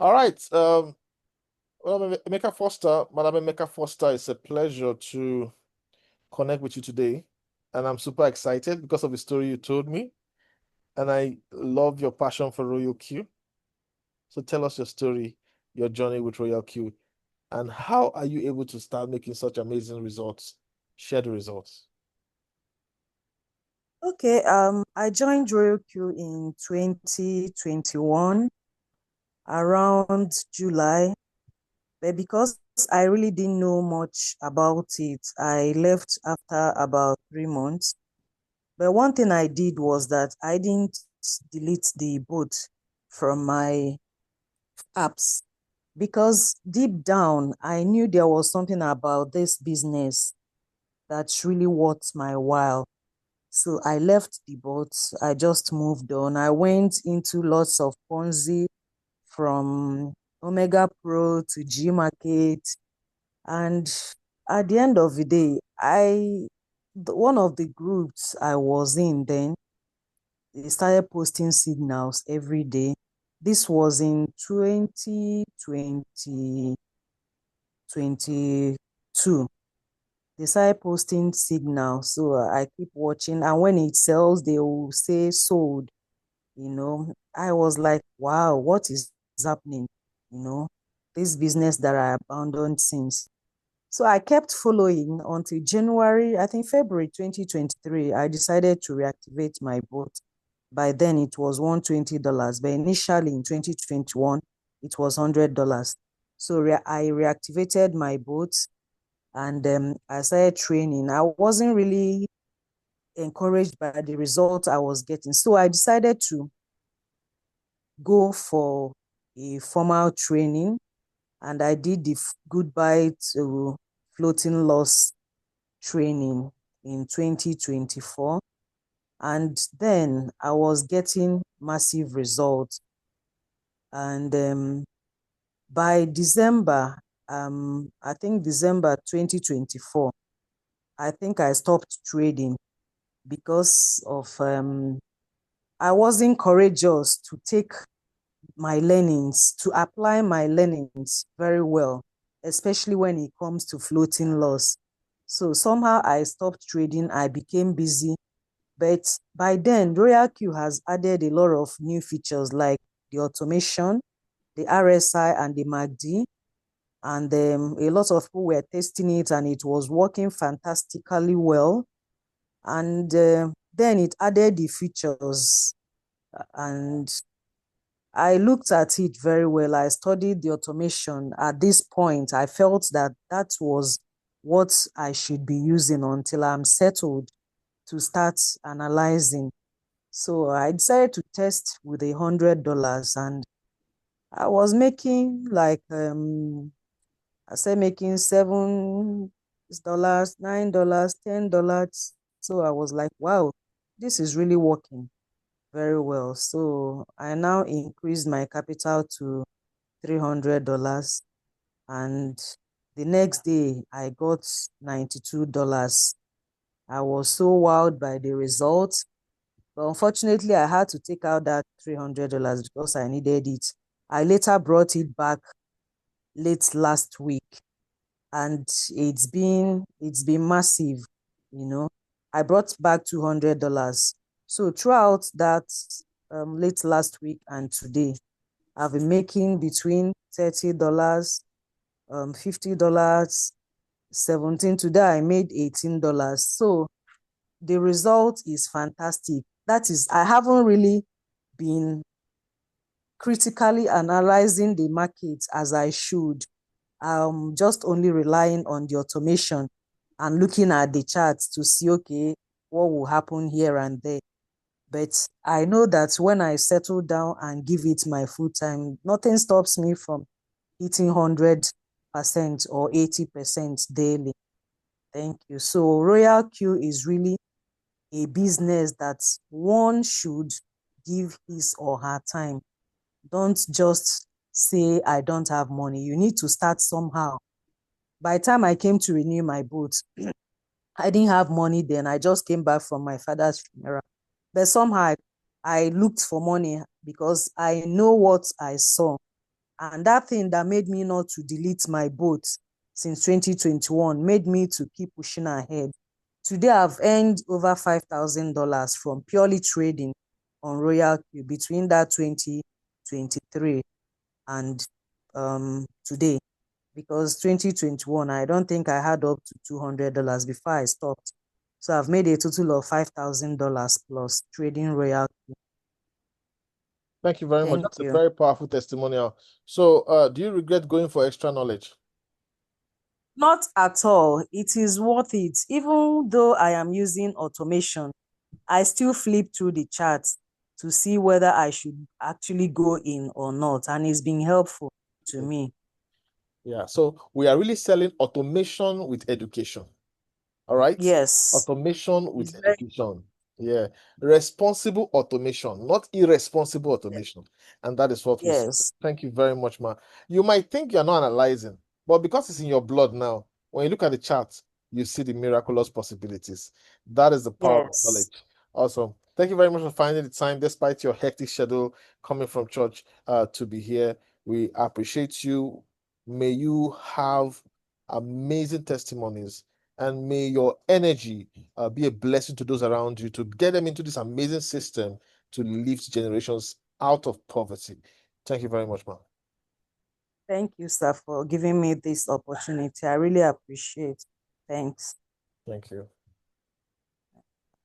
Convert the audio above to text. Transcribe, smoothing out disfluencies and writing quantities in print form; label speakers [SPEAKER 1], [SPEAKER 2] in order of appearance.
[SPEAKER 1] All right. Well, Madam Emeka Foster, it's a pleasure to connect with you today. And I'm super excited because of the story you told me. And I love your passion for RoyalQ. So tell us your story, your journey with RoyalQ, and how are you able to start making such amazing results? Share the results.
[SPEAKER 2] Okay, I joined RoyalQ in 2021 around July, but because I really didn't know much about it, I left after about 3 months. But one thing I did was that I didn't delete the bot from my apps because deep down I knew there was something about this business that's really worth my while. So I left the boat. I just moved on. I went into lots of Ponzi from Omega Pro to G Market. And at the end of the day, one of the groups I was in then, they started posting signals every day. This was in 2022. They started posting signals. So I keep watching. And when it sells, they will say sold. I was like, wow, what is happening? You know, this business that I abandoned since. So I kept following until January, I think February 2023, I decided to reactivate my bot. By then it was $120, but initially in 2021, it was $100. So I reactivated my bot and I started training. I wasn't really encouraged by the results I was getting. So I decided to go for a formal training and I did the goodbye to floating loss training in 2024. And then I was getting massive results. And by December, I think December 2024, I think I stopped trading because of I wasn't courageous to take my learnings, to apply my learnings very well, especially when it comes to floating loss. So somehow I stopped trading, I became busy. But by then, RoyalQ has added a lot of new features like the automation, the RSI, and the MACD. And a lot of people were testing it and it was working fantastically well. And then it added the features and I looked at it very well. I studied the automation. At this point, I felt that that was what I should be using until I'm settled to start analyzing. So I decided to test with $100 and I was making like I said making $7, $9, $10. So I was like, wow, this is really working very well. So I now increased my capital to $300 and the next day I got $92. I was so wowed by the results, but unfortunately I had to take out that $300 because I needed it. I later brought it back late last week and it's been massive, you know. I brought back $200. So throughout that late last week and today, I've been making between $30, $50, 17. Today I made $18. So the result is fantastic. That is, I haven't really been critically analyzing the market as I should. Just only relying on the automation and looking at the charts to see, okay, what will happen here and there. But I know that when I settle down and give it my full time, nothing stops me from hitting 100% or 80% daily. Thank you. So RoyalQ is really a business that one should give his or her time. Don't just say, I don't have money. You need to start somehow. By the time I came to renew my boat, I didn't have money then. I just came back from my father's funeral. But somehow I looked for money because I know what I saw. And that thing that made me not to delete my boat since 2021 made me to keep pushing ahead. Today, I've earned over $5,000 from purely trading on RoyalQ between that 2023 and today. Because 2021, I don't think I had up to $200 before I stopped. So I've made a total of $5,000 plus trading RoyalQ.
[SPEAKER 1] Thank you very much.
[SPEAKER 2] Thank
[SPEAKER 1] That's a
[SPEAKER 2] you.
[SPEAKER 1] very powerful testimonial. So, do you regret going for extra knowledge?
[SPEAKER 2] Not at all. It is worth it. Even though I am using automation, I still flip through the charts to see whether I should actually go in or not. And it's been helpful to me.
[SPEAKER 1] Yeah. So we are really selling automation with education. All right.
[SPEAKER 2] Yes.
[SPEAKER 1] Automation
[SPEAKER 2] It's
[SPEAKER 1] with
[SPEAKER 2] very,
[SPEAKER 1] education. Yeah. Responsible automation, not irresponsible automation. And that is what we say.
[SPEAKER 2] yes.
[SPEAKER 1] Thank you very much, ma. You might think you're not analyzing, but because it's in your blood now, when you look at the chart, you see the miraculous possibilities. That is the power of
[SPEAKER 2] Yes.
[SPEAKER 1] knowledge. Awesome. Thank you very much for finding the time, despite your hectic schedule coming from church to be here. We appreciate you. May you have amazing testimonies, and may your energy be a blessing to those around you to get them into this amazing system to lift generations out of poverty. Thank you very much, ma'am.
[SPEAKER 2] Thank you, sir, for giving me this opportunity. I really appreciate. Thanks.
[SPEAKER 1] Thank you.